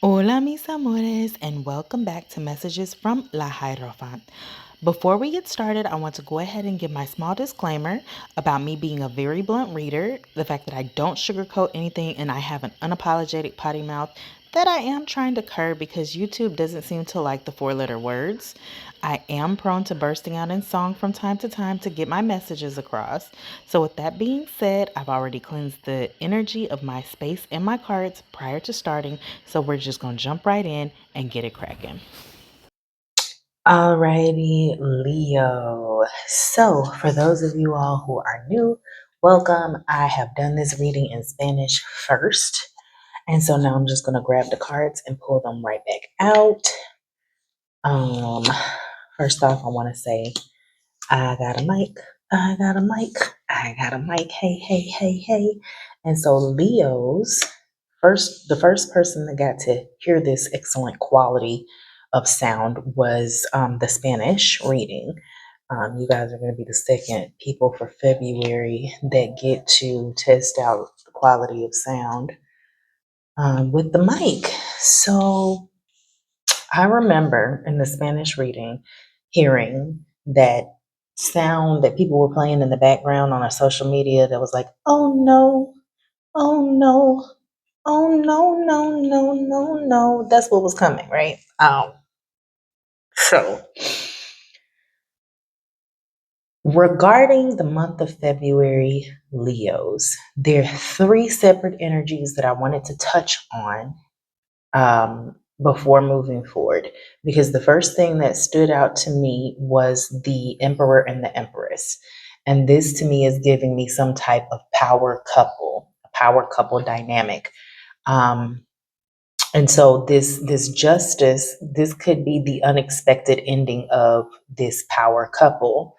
Hola, mis amores, and welcome back to Messages from Lahierophant. Before we get started, I want to go ahead and give my small disclaimer about me being a very blunt reader, the fact that I don't sugarcoat anything, and I have an unapologetic potty mouth that I am trying to curb because YouTube doesn't seem to like the four-letter words. I am prone to bursting out in song from time to time to get my messages across. So, with that being said, I've already cleansed the energy of my space and my cards prior to starting. So, we're just going to jump right in and get it cracking. Alrighty, Leo. So, for those of you all who are new, welcome. I have done this reading in Spanish first. And so now I'm just going to grab the cards and pull them right back out. Um, First off, I want to say, I got a mic. I got a mic. I got a mic. Hey, hey, hey, hey. And so, Leos, the first person that got to hear this excellent quality of sound was the Spanish reading. You guys are going to be the second people for February that get to test out the quality of sound with the mic. So I remember in the Spanish reading hearing that sound that people were playing in the background on our social media that was like, oh no, oh no, oh no, no, no, no, no. That's what was coming, right? So regarding the month of February, Leos, there are three separate energies that I wanted to touch on before moving forward. Because the first thing that stood out to me was the Emperor and the Empress. And this to me is giving me some type of power couple dynamic. Um, and so this justice, this could be the unexpected ending of this power couple.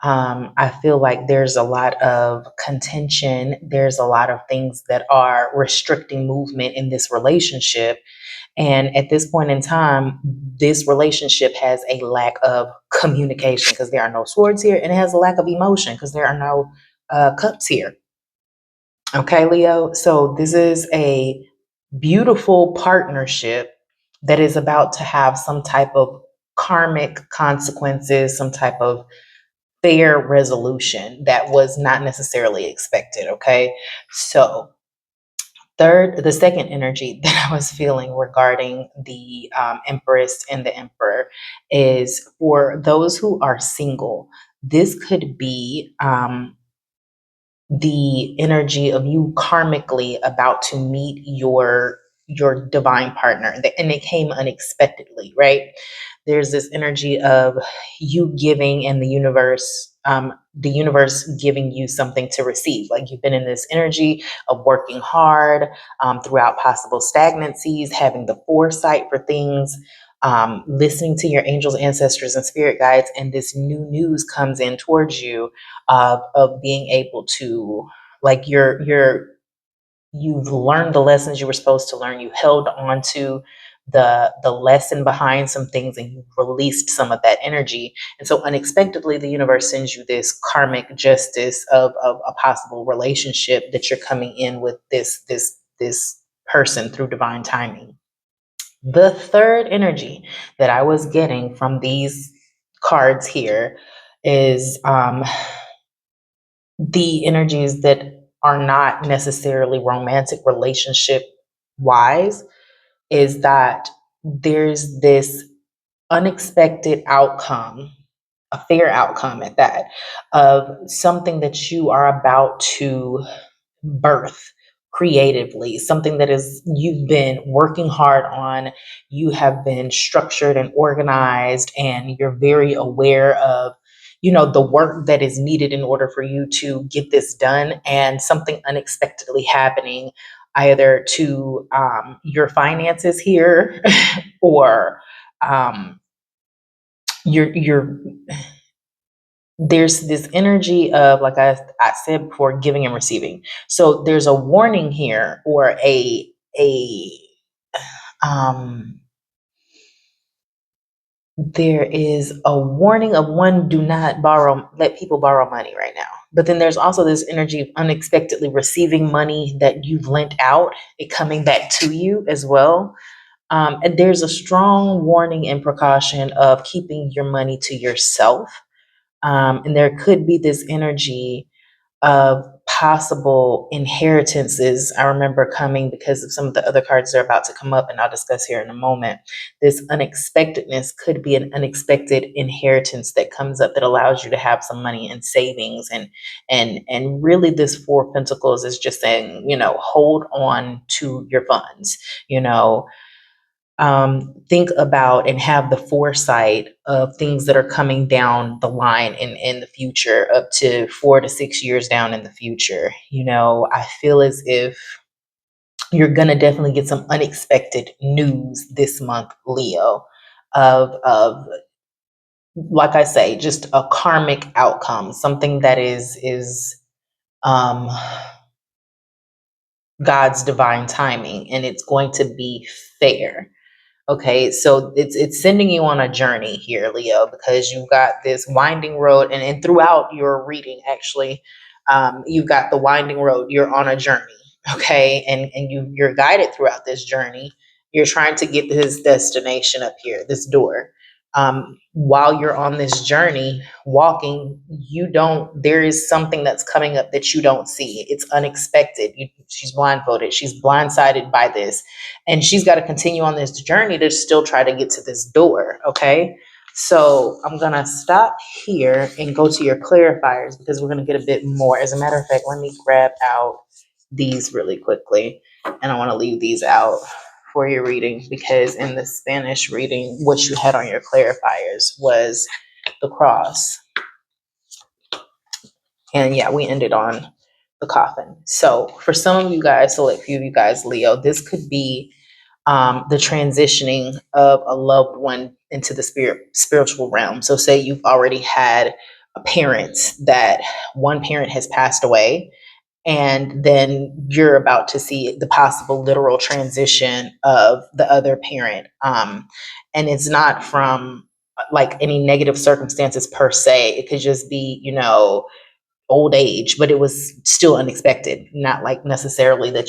I feel like there's a lot of contention. There's a lot of things that are restricting movement in this relationship. And at this point in time, this relationship has a lack of communication because there are no swords here, and it has a lack of emotion because there are no cups here. Okay, Leo. So this is a beautiful partnership that is about to have some type of karmic consequences, some type of fair resolution that was not necessarily expected. Okay. So the second energy that I was feeling regarding the Empress and the Emperor is for those who are single. This could be the energy of you karmically about to meet your divine partner, and it came unexpectedly, right? There's this energy of you giving and the universe giving you something to receive. Like you've been in this energy of working hard throughout possible stagnancies, having the foresight for things, listening to your angels, ancestors, and spirit guides, and this new news comes in towards you of being able to, like, you've learned the lessons you were supposed to learn. You held on to the lesson behind some things, and you released some of that energy. And so unexpectedly the universe sends you this karmic justice of a possible relationship that you're coming in with this person through divine timing. The third energy that I was getting from these cards here is the energies that are not necessarily romantic relationship wise, is that there's this unexpected outcome, a fair outcome at that, of something that you are about to birth creatively, something that is you've been working hard on, you have been structured and organized, and you're very aware of the work that is needed in order for you to get this done, and something unexpectedly happening either to your finances here or um, your there's this energy of, like I said before, giving and receiving. So there's a warning here, or a um there is a warning of one, do not let people borrow money right now. But then there's also this energy of unexpectedly receiving money that you've lent out, it coming back to you as well. And there's a strong warning and precaution of keeping your money to yourself. And there could be this energy of possible inheritances. I remember coming because of some of the other cards that are about to come up, and I'll discuss here in a moment. This unexpectedness could be an unexpected inheritance that comes up that allows you to have some money in savings, and really this Four of Pentacles is just saying, hold on to your funds. You know, think about and have the foresight of things that are coming down the line in the future, up to 4 to 6 years down in the future. I feel as if you're going to definitely get some unexpected news this month, Leo, of like I say, just a karmic outcome, something that is um God's divine timing, and it's going to be fair. Okay, so it's sending you on a journey here, Leo, because you've got this winding road, and throughout your reading, actually, you've got the winding road. You're on a journey, okay, and you're guided throughout this journey. You're trying to get to this destination up here, this door. While you're on this journey, walking, there is something that's coming up that you don't see. It's unexpected. She's blindfolded. She's blindsided by this, and she's got to continue on this journey to still try to get to this door. Okay, so I'm gonna stop here and go to your clarifiers because we're gonna get a bit more. As a matter of fact, let me grab out these really quickly, and I want to leave these out for your reading, because in the Spanish reading, what you had on your clarifiers was the cross. And yeah, we ended on the coffin. So for some of you guys, select few of you guys, Leo, this could be the transitioning of a loved one into the spiritual realm. So say you've already had a parent, that one parent has passed away, and then you're about to see the possible literal transition of the other parent. And it's not from like any negative circumstances per se. It could just be, old age, but it was still unexpected. Not like necessarily that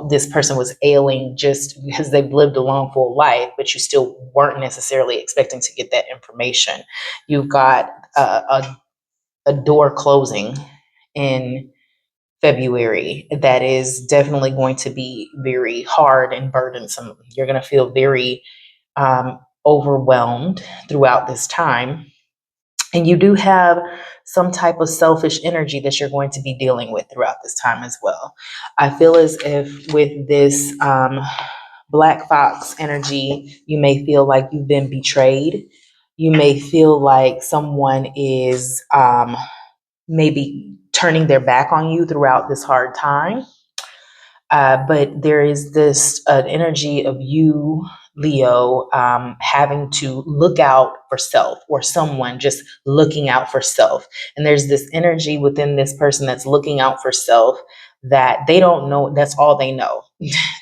this person was ailing just because they've lived a long, full life, but you still weren't necessarily expecting to get that information. You've got a door closing in February that is definitely going to be very hard and burdensome. You're going to feel very overwhelmed throughout this time. And you do have some type of selfish energy that you're going to be dealing with throughout this time as well. I feel as if with this Black Fox energy, you may feel like you've been betrayed. You may feel like someone is maybe turning their back on you throughout this hard time. But there is this energy of you, Leo, having to look out for self, or someone just looking out for self. And there's this energy within this person that's looking out for self, that they don't know. That's all they know.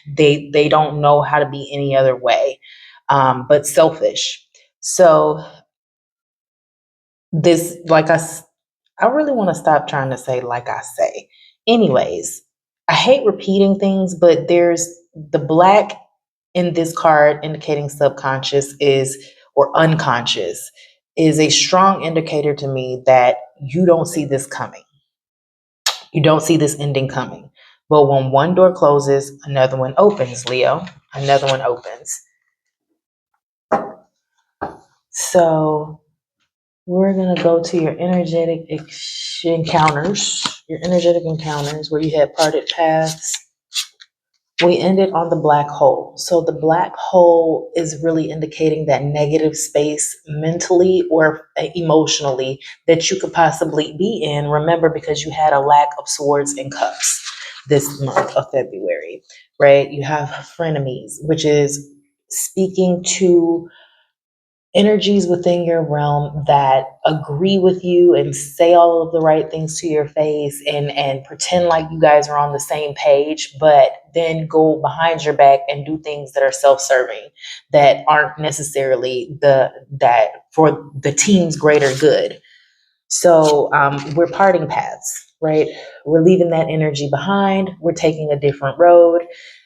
They don't know how to be any other way, but selfish. So this, I really want to stop trying to say, like I say. Anyways, I hate repeating things, but there's the black in this card indicating subconscious or unconscious, is a strong indicator to me that you don't see this coming. You don't see this ending coming. But when one door closes, another one opens, Leo. Another one opens. So we're going to go to your energetic encounters where you had parted paths. We ended on the black hole. So the black hole is really indicating that negative space mentally or emotionally that you could possibly be in. Remember, because you had a lack of swords and cups this month of February, right? You have frenemies, which is speaking to energies within your realm that agree with you and say all of the right things to your face, and pretend like you guys are on the same page, but then go behind your back and do things that are self-serving, that aren't necessarily that for the team's greater good. So we're parting paths, right? We're leaving that energy behind. We're taking a different road.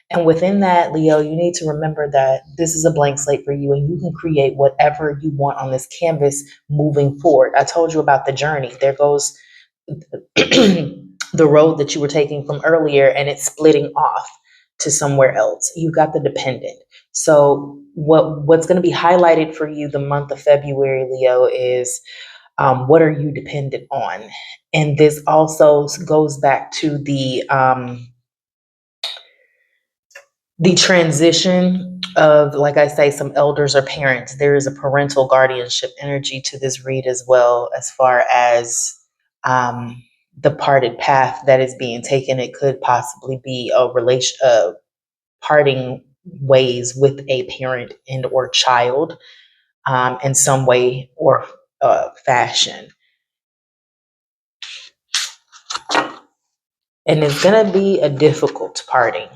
And within that, Leo, you need to remember that this is a blank slate for you and you can create whatever you want on this canvas moving forward. I told you about the journey. There goes the road that you were taking from earlier and it's splitting off to somewhere else. You've got the dependent. So what's going to be highlighted for you the month of February, Leo, is what are you dependent on? And this also goes back to the transition of, like I say, some elders or parents. There is a parental guardianship energy to this read as well, as far as the parted path that is being taken. It could possibly be a relation, parting ways with a parent and or child in some way or fashion. And it's going to be a difficult parting.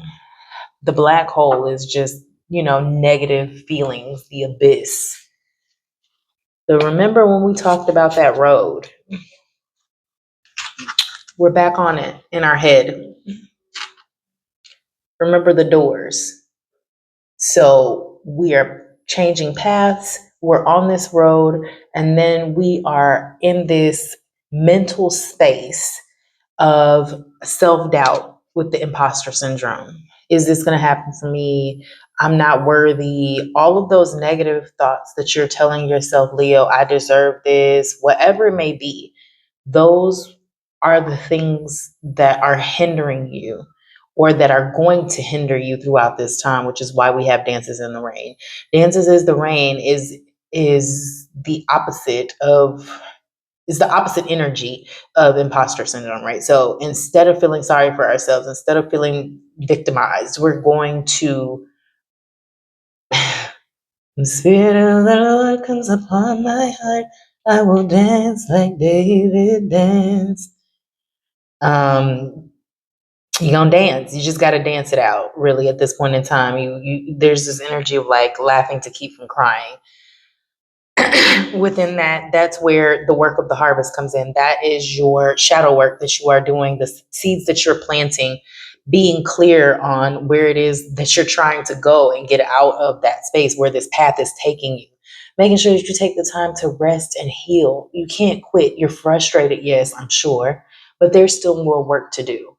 The black hole is just, negative feelings, the abyss. So remember when we talked about that road? We're back on it in our head. Remember the doors. So we are changing paths. We're on this road, and then we are in this mental space of self doubt with the imposter syndrome. Is this going to happen for me? I'm not worthy. All of those negative thoughts that you're telling yourself, Leo, I deserve this, whatever it may be, those are the things that are hindering you or that are going to hinder you throughout this time, which is why we have Dances in the Rain. Dances is the Rain is the opposite of is the opposite energy of imposter syndrome, right? So instead of feeling sorry for ourselves, instead of feeling victimized, we're going to the Spirit of the Lord comes upon my heart. I will dance like David danced. You're gonna dance. You just gotta dance it out, really, at this point in time. You there's this energy of like laughing to keep from crying. Within that, that's where the work of the harvest comes in. That is your shadow work that you are doing, the seeds that you're planting, being clear on where it is that you're trying to go and get out of that space where this path is taking you. Making sure that you take the time to rest and heal. You can't quit. You're frustrated, yes, I'm sure, but there's still more work to do.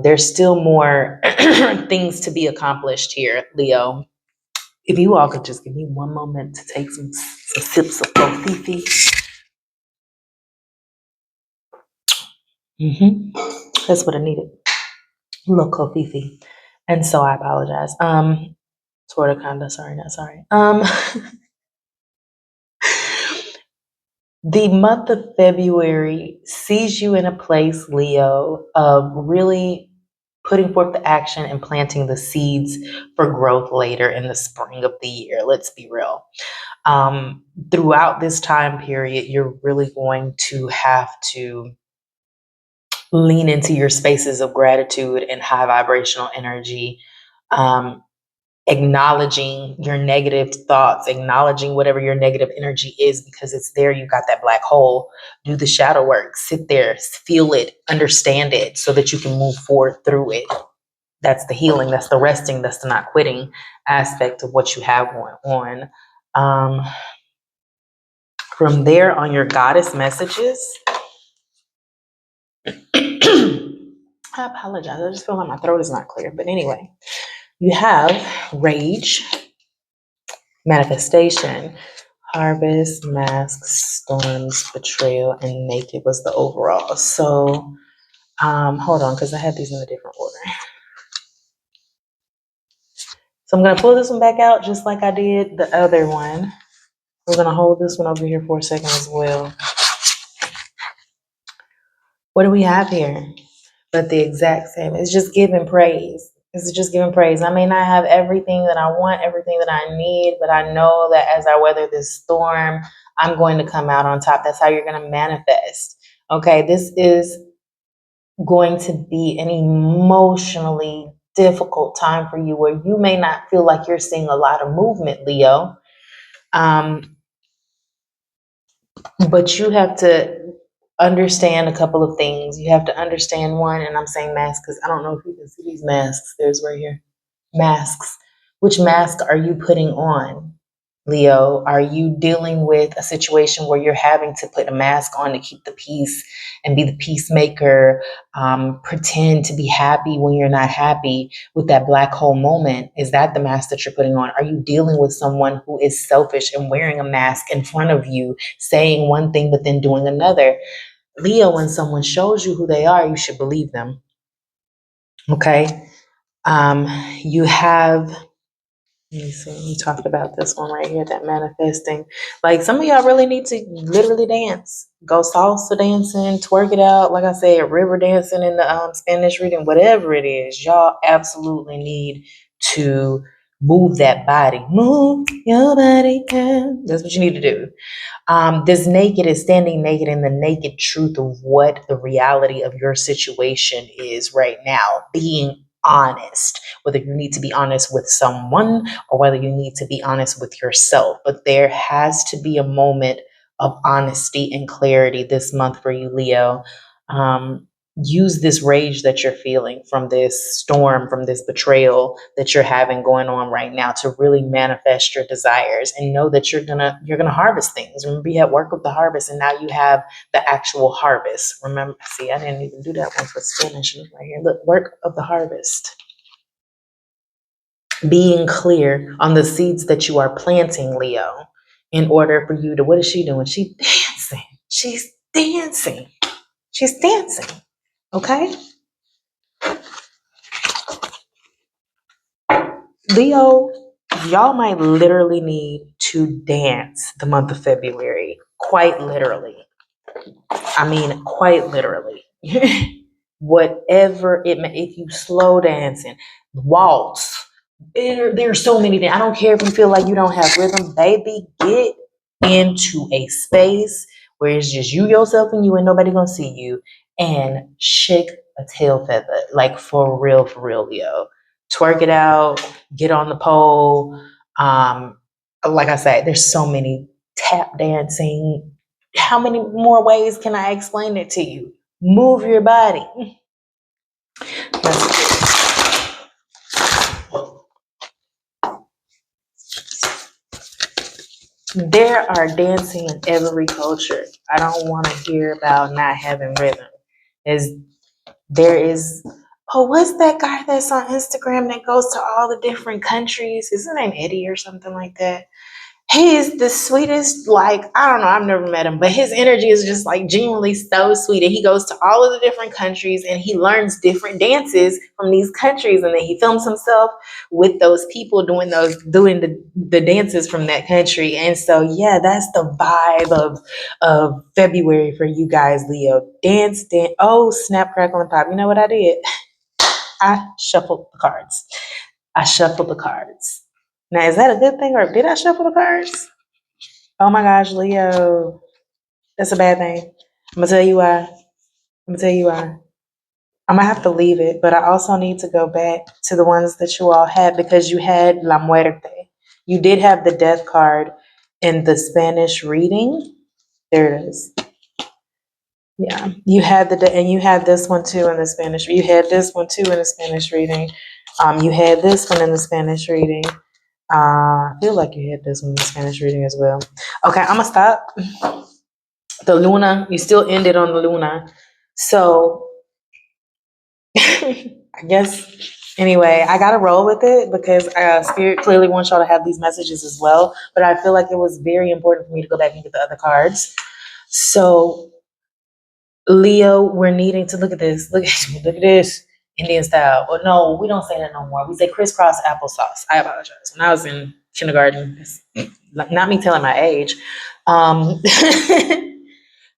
There's still more things to be accomplished here, Leo. If you all could just give me one moment to take some sips of coffee. That's what I needed. A little coffee. And so I apologize. Sort of, kinda, sorry, not sorry. The month of February sees you in a place, Leo, of really putting forth the action and planting the seeds for growth later in the spring of the year. Let's be real. Throughout this time period, you're really going to have to lean into your spaces of gratitude and high vibrational energy, um, acknowledging your negative thoughts, acknowledging whatever your negative energy is, because it's there. You've got that black hole. Do the shadow work, sit there, feel it, understand it, so that you can move forward through it. That's the healing, that's the resting, that's the not quitting aspect of what you have going on. From there, on your goddess messages, I apologize. I just feel like my throat is not clear. But anyway, you have rage, manifestation, harvest, masks, storms, betrayal, and naked was the overall. So hold on, because I had these in a different order. So I'm going to pull this one back out just like I did the other one. We're going to hold this one over here for a second as well. What do we have here? But the exact same. It's just giving praise. It's just giving praise. I may not have everything that I want, everything that I need, but I know that as I weather this storm, I'm going to come out on top. That's how you're going to manifest. Okay, this is going to be an emotionally difficult time for you where you may not feel like you're seeing a lot of movement, Leo. But you have to understand a couple of things. You have to understand one, and I'm saying masks because I don't know if you can see these masks. There's right here. Masks. Which mask are you putting on, Leo? Are you dealing with a situation where you're having to put a mask on to keep the peace and be the peacemaker, pretend to be happy when you're not happy with that black hole moment? Is that the mask that you're putting on? Are you dealing with someone who is selfish and wearing a mask in front of you, saying one thing but then doing another? Leo, when someone shows you who they are, you should believe them. Okay. Um, you have, let me see, we talked about this one right here, that manifesting. Like some of y'all really need to literally dance. Go salsa dancing, twerk it out. Like I said, river dancing in the Spanish reading, whatever it is, y'all absolutely need to move that body. Move your body, girl. That's what you need to do. This naked is standing naked in the naked truth of what the reality of your situation is right now. Being honest, whether you need to be honest with someone or whether you need to be honest with yourself. But there has to be a moment of honesty and clarity this month for you, Leo. Um, Use this rage that you're feeling from this storm, from this betrayal that you're having going on right now to really manifest your desires and know that you're gonna harvest things. Remember, you had work with the harvest and now you have the actual harvest. Remember, see, I didn't even do that one for Spanish. Look right here. Look, work of the harvest. Being clear on the seeds that you are planting, Leo, in order for you to, what is she doing? She's dancing. She's dancing. She's dancing. Okay? Leo, y'all might literally need to dance the month of February. Quite literally. I mean, quite literally. Whatever it may, if you slow dancing, waltz, there's so many. I don't care if you feel like you don't have rhythm, baby. Get into a space where it's just you, yourself, and you, and nobody gonna see you, and shake a tail feather, like for real, Leo. Twerk it out, get on the pole. Um, like I said, there's so many tap dancing. How many more ways can I explain it to you? Move your body. There are dancing in every culture. I don't want to hear about not having rhythm. Is there is oh, what's that guy that's on Instagram that goes to all the different countries? Is his name Eddie or something like that? He is the sweetest, like, I don't know, I've never met him, but his energy is just like genuinely so sweet. And he goes to all of the different countries and he learns different dances from these countries. And then he films himself with those people doing the dances from that country. And so yeah, that's the vibe of February for you guys, Leo. Dance. Oh, snap, crackle, and pop. You know what I did? I shuffled the cards. I shuffled the cards. Now, is that a good thing or did I shuffle the cards? Oh my gosh, Leo. That's a bad thing. I'm gonna tell you why. I'm gonna tell you why. I'm gonna have to leave it, but I also need to go back to the ones that you all had because you had La Muerte. You did have the death card in the Spanish reading. There it is. Yeah, you had and you had this one too in the Spanish. You had this one too in the Spanish reading. You had this one in the Spanish reading. I feel like you had this one in the Spanish reading as well. Okay, I'm gonna stop. The Luna, you still ended on the Luna. So I guess anyway, I gotta roll with it because Spirit clearly wants y'all to have these messages as well. But I feel like it was very important for me to go back and get the other cards. So Leo, we're needing to look at this. Look at this. Indian style. Or no, we don't say that no more. We say crisscross applesauce. I apologize. When I was in kindergarten, not me telling my age. Um,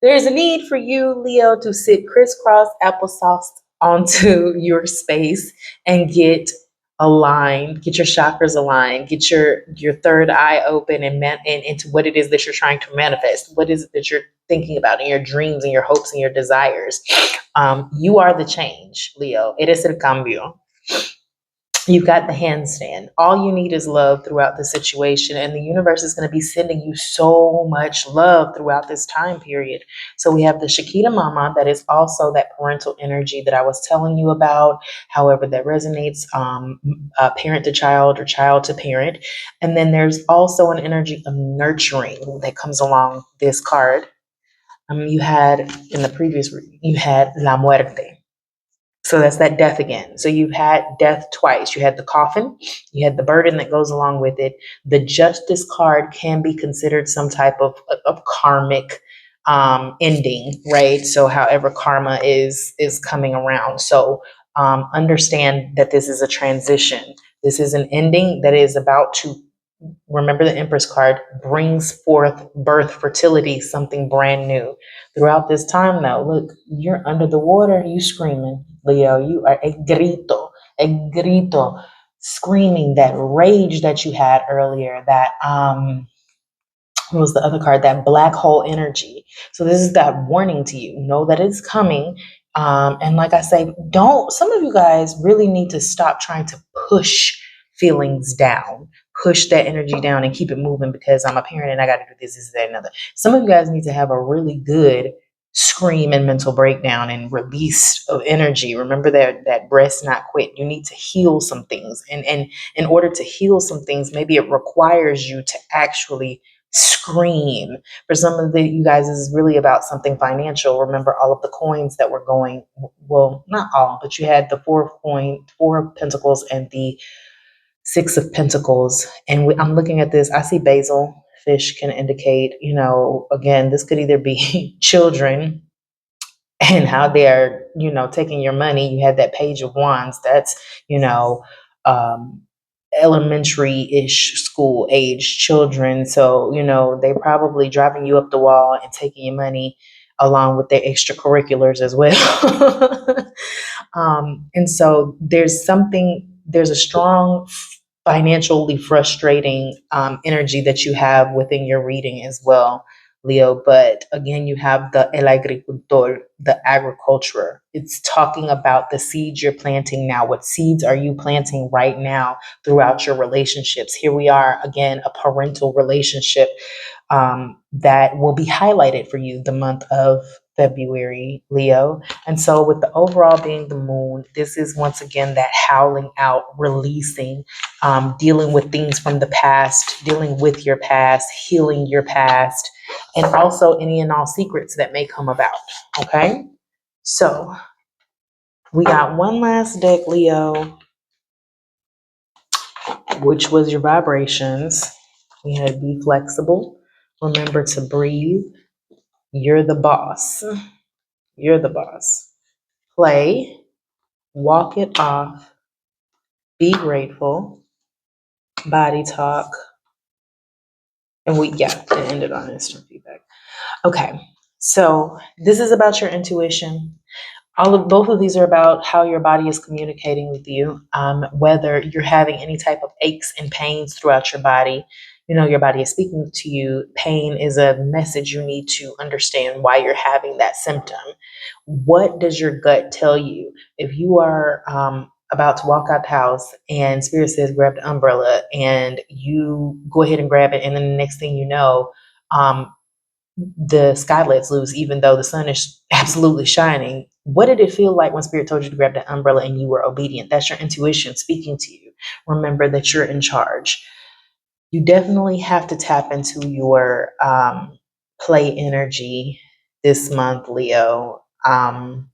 There's a need for you, Leo, to sit crisscross applesauce onto your space and get aligned, get your chakras aligned, get your third eye open and into what it is that you're trying to manifest. What is it that you're thinking about in your dreams and your hopes and your desires? You are the change, Leo. Eres el cambio. You've got the handstand. All you need is love throughout the situation, and the universe is going to be sending you so much love throughout this time period. So, we have the Shakita Mama, that is also that parental energy that I was telling you about, however, that resonates, parent to child or child to parent. And then there's also an energy of nurturing that comes along this card. You had in the previous, you had La Muerte. So that's that death again. So you've had death twice. You had the coffin, you had the burden that goes along with it. The justice card can be considered some type of karmic ending, right? So however karma is coming around. So understand that this is a transition. This is an ending that is about to, remember the Empress card, brings forth birth, fertility, something brand new. Throughout this time though, look, you're under the water, you screaming. Leo, you are a grito, screaming that rage that you had earlier, that what was the other card? That black hole energy. So this is that warning to you. Know that it's coming. And like I say, don't, some of you guys really need to stop trying to push feelings down, push that energy down and keep it moving because I'm a parent and I got to do this, that, and another. Some of you guys need to have a really good scream and mental breakdown and release of energy. Remember that rest not quit. You need to heal some things. And in order to heal some things, maybe it requires you to actually scream. For some of the you guys, this is really about something financial. Remember all of the coins that were going, well, not all, but you had the four of pentacles and the six of pentacles. And I'm looking at this, I see basil fish can indicate, again, this could either be children and how they're, taking your money. You had that page of wands. That's, you know, um, elementary-ish school age children. So, they probably driving you up the wall and taking your money along with their extracurriculars as well. And so there's a strong financially frustrating energy that you have within your reading as well, Leo. But again, you have the el agricultor, the agriculturer. It's talking about the seeds you're planting now. What seeds are you planting right now throughout your relationships? Here we are again, a parental relationship that will be highlighted for you the month of February, Leo. And so, with the overall being the moon, this is once again that howling out, releasing, dealing with things from the past, dealing with your past, healing your past, and also any and all secrets that may come about. Okay. So, we got one last deck, Leo, which was your vibrations. We had be flexible. Remember to breathe. You're the boss. You're the boss. Play, walk it off, be grateful, body talk, and it ended on instant feedback. Okay, so this is about your intuition. Both of these are about how your body is communicating with you, whether you're having any type of aches and pains throughout your body. Your body is speaking to you. Pain is a message you need to understand why you're having that symptom. What does your gut tell you? If you are about to walk out the house and spirit says grab the umbrella and you go ahead and grab it, and then the next thing you know, um, the sky lets loose, even though the sun is absolutely shining. What did it feel like when spirit told you to grab the umbrella and you were obedient? That's your intuition speaking to you. Remember that you're in charge. You definitely have to tap into your play energy this month, Leo. And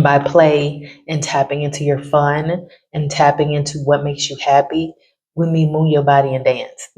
by play and tapping into your fun and tapping into what makes you happy, we mean move your body and dance.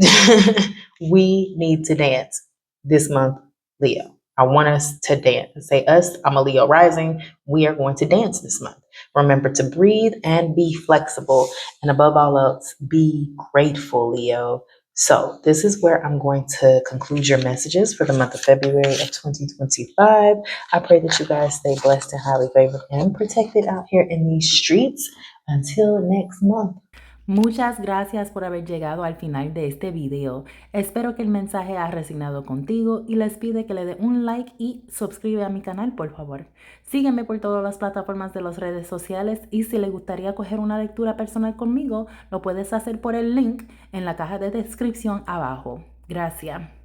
We need to dance this month, Leo. I want us to dance. Say us, I'm a Leo rising. We are going to dance this month. Remember to breathe and be flexible. And above all else, be grateful, Leo. So, this is where I'm going to conclude your messages for the month of February of 2025. I pray that you guys stay blessed and highly favored and protected out here in these streets. Until next month. Muchas gracias por haber llegado al final de este video. Espero que el mensaje haya resonado contigo y les pido que le den un like y suscribe a mi canal, por favor. Sígueme por todas las plataformas de las redes sociales y si le gustaría coger una lectura personal conmigo, lo puedes hacer por el link en la caja de descripción abajo. Gracias.